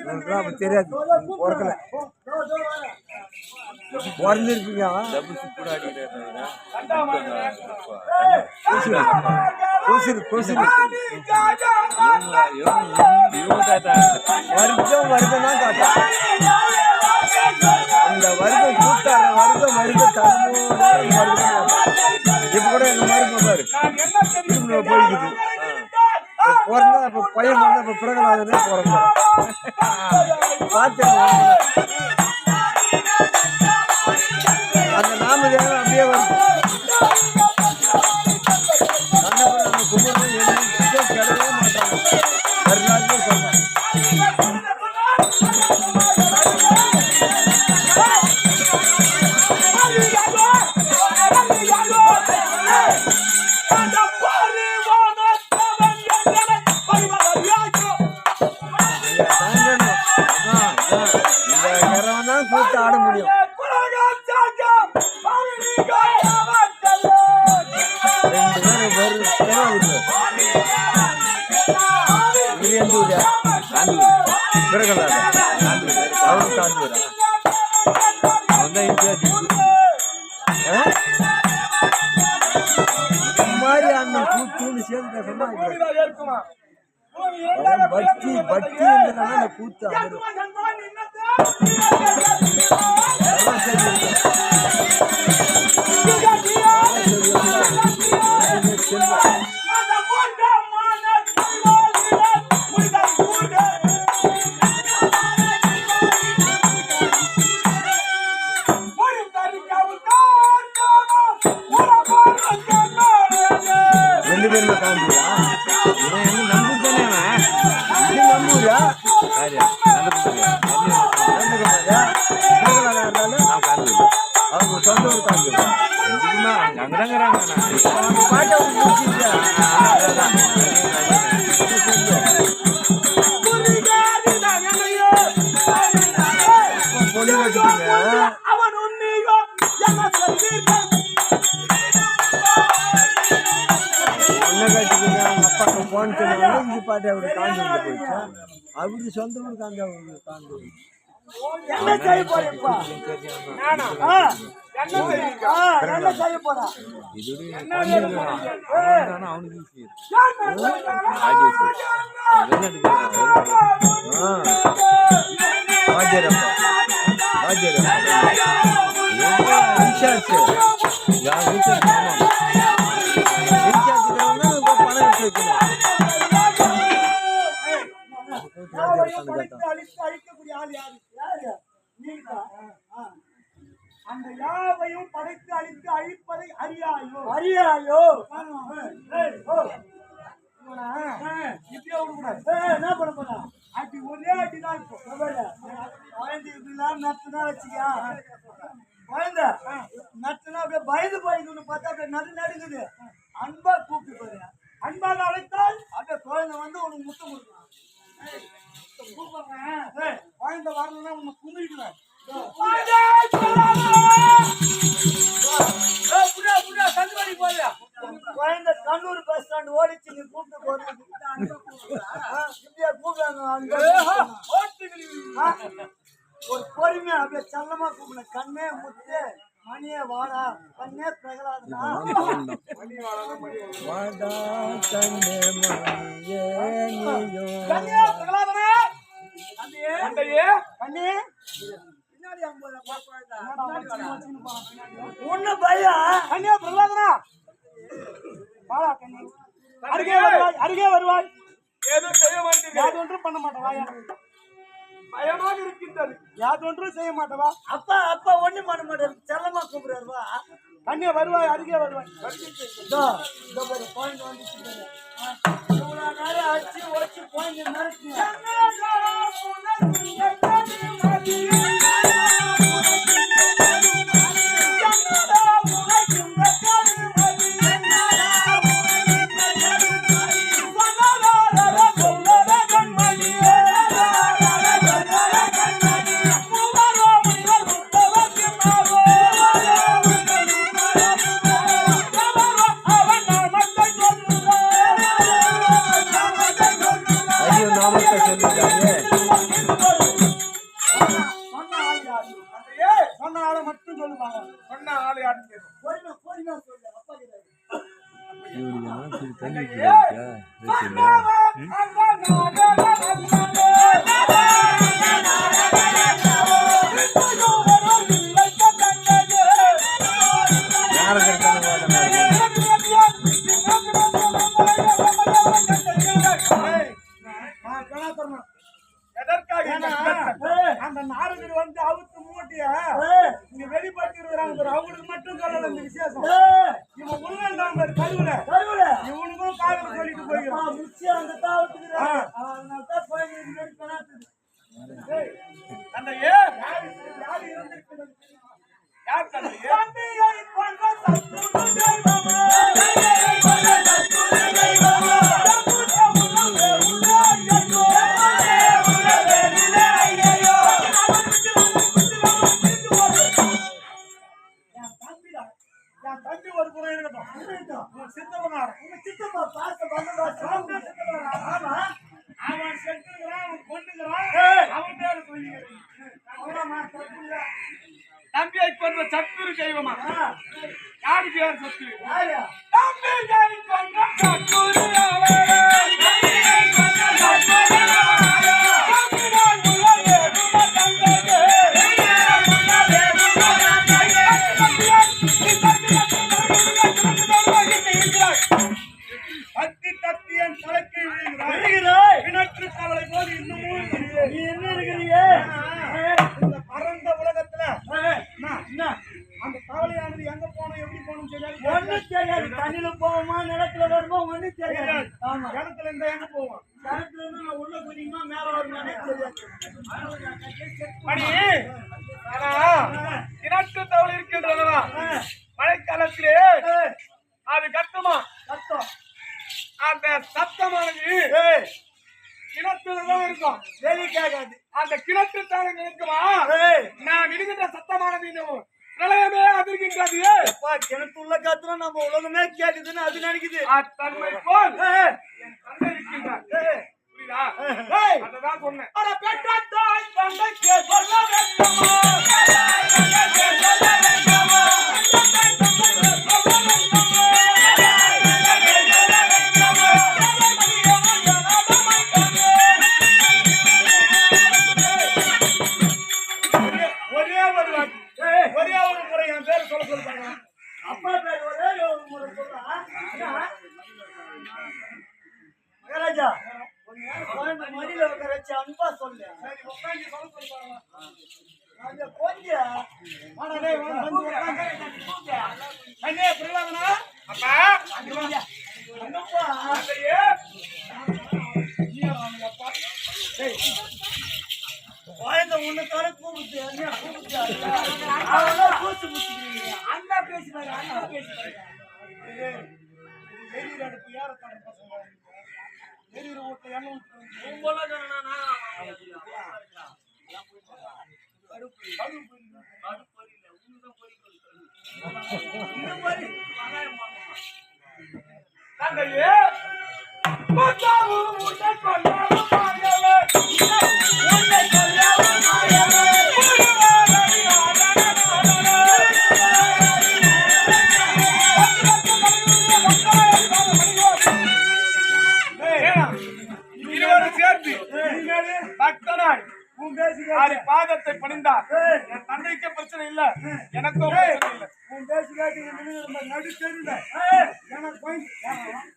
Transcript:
அப்ப தெரியாது பிறக்கல பிறந்திருப்பீங்க வருத்தம் வருத்தம் தான் காட்டும் அந்த வருத்தம் கூட்டார வருத்தம் வருத்தம் தலைமுறை வருத்தம் இப்ப கூட எங்க மாதிரி பாரு போயிடுது பிறந்தா இப்ப பையன் பிறந்தா இப்ப பிறகுனாதுன்னே பிறந்தோம் பார்த்தேன் அந்த நாமதேவன் அப்படியே வருது கும்பிட்டு கிடவே மாட்டாங்க எல்லாருமே சொல்றாங்க கூத்து ஆட முடியும் மாதிரி அந்த கூத்து சேர்ந்து பக்தி பக்தி அந்த கூத்து ரெண்டு பேருமே காண்பியா நம்பூரா அவங்க சொந்த ஊர் காண்பி அப்பாக்கு போன் சொல்லி பாட்டு அவரு காஞ்சி போயிடுச்சா அவரு சொந்த ஊர் காஞ்சி அவரு காஞ்சி அந்த யாவையும் படைத்து அழித்து அழிப்பதை அறியாயோ அறியாயோ இப்படியே விடக்கூடாது என்ன பண்ண போறா அடி ஒரே அடிதான் இப்போ குழந்தைலாம் நட்டுனா வச்சுக்கியா குழந்தை நட்டுனா அப்படியே பயந்து பயந்துன்னு பார்த்தா அப்படியே நடுங்குது அன்பா கூப்பிட்டு போறேன் அன்பாக அழைத்தால் அப்படியே குழந்தை வந்து உனக்கு முத்தம் கொடுக்கலாம் கூப்பிடுறேன் குழந்தை வரணும்னா உன்னை கும்பிடுவேன் குழந்தை கண்ணூர் பஸ் ஸ்டாண்ட் ஓடிச்சு நீ கூப்பிட்டு போறது ஒரு பொறுமையா அப்படியே செல்லமா கூப்பிட கண்ணே முத்து மணியே வாடா கண்ணே பிரகலாதனா ஒண்ணு பையன் கண்ணியா பிரகலாதனா வாடா கண்ணி அருகே வருவாய் ஏதோ செய்ய மாட்டேன் யாதொன்றும் பண்ண மாட்டேன் வாயா பயமாக இருக்கின்றது யாதொன்றும் செய்ய மாட்டவா அப்பா அப்பா ஒண்ணும் பண்ண மாட்டேன் செல்லமா கூப்பிடுறாருவா கண்ணியா வருவாய் அருகே வருவாய் பாயிண்ட் வந்துச்சு அடிச்சு உடச்சு பாயிண்ட் மறைச்சு நாமத்தை சொல்லிட்டாங்க தண்ணி வச்சுருக்கா யாருக்கு அந்த நாரகர் வந்து அவுத்து மூட்டிய இங்க வெளிப்பட்டு இருக்கிறாங்க அவங்களுக்கு மட்டும் சொல்லல இந்த விசேஷம் இவன் உள்ள கருவுல இவனுக்கும் காதல சொல்லிட்டு போய்கிறான் முக்கியம் அந்த தாவத்துக்கு அதனாலதான் அந்த யாரு இருந்திருக்கிறது யார் தந்தையை தம்பி ஒரு புறம் இருக்கட்டும் சித்தப்பனார் சித்தப்பா பார்த்து அவன் செத்துக்கிறான் அவன் கொண்டுக்கிறான் அவன் பேரு சொல்லிக்கிறேன் தம்பியை கொன்ற சத்துரு தெய்வமா யாருக்கு யார் சத்து தம்பியை கொன்ற சத்துரு தண்ணில போவோமா நிலத்துல வருமா ஒண்ணு தெரியாது இடத்துல இருந்தா எங்க போவோம் இடத்துல இருந்து நான் உள்ள குதிக்குமா மேல வருமானே தெரியாது கிணற்று தவளை இருக்கின்றதா மழைக்காலத்திலே அது கத்துமா சத்தம் அந்த சத்தமானது கிணத்துலதான் இருக்கும் வெளியே கேட்காது அந்த கிணற்று தவளை இருக்குமா நான் விடுகின்ற சத்தமானது பிரளயமே அதிர்கின்றது கிணத்துள்ள காத்துல நம்ம உலகமே கேக்குதுன்னு அது நினைக்குது தன்மை போல் என் தந்தை இருக்கின்றார் புரியுதா அததான் சொன்னேன் ஒரே ஒரு முறை என் பேர் சொல்ல சொல்றாங்க அப்பா பேர் ஒரே ஒரு முறை சொல்றான் மகாராஜா மடியில உட்கார வச்சு அன்பா சொல்லு சரி உட்காந்து சொல்ல சொல்றாங்க கொஞ்சம் குழந்தை உன்னைத்தானே கூப்பிட்டு என்ன கூப்பிட்டு கூச்சு முச்சுக்கிறீங்க அண்ணா பேசினாரு அண்ணா பேசினாரு வெளியூர் அடுப்பு யார தடை பசங்க வெளியூர் வீட்டுல என்ன பாதத்தை பணிந்தார் என் தந்தைக்கு பிரச்சனை இல்ல எனக்கும் பிரச்சனை இல்ல உன் பேசி காட்டி நடு தெரியல எனக்கு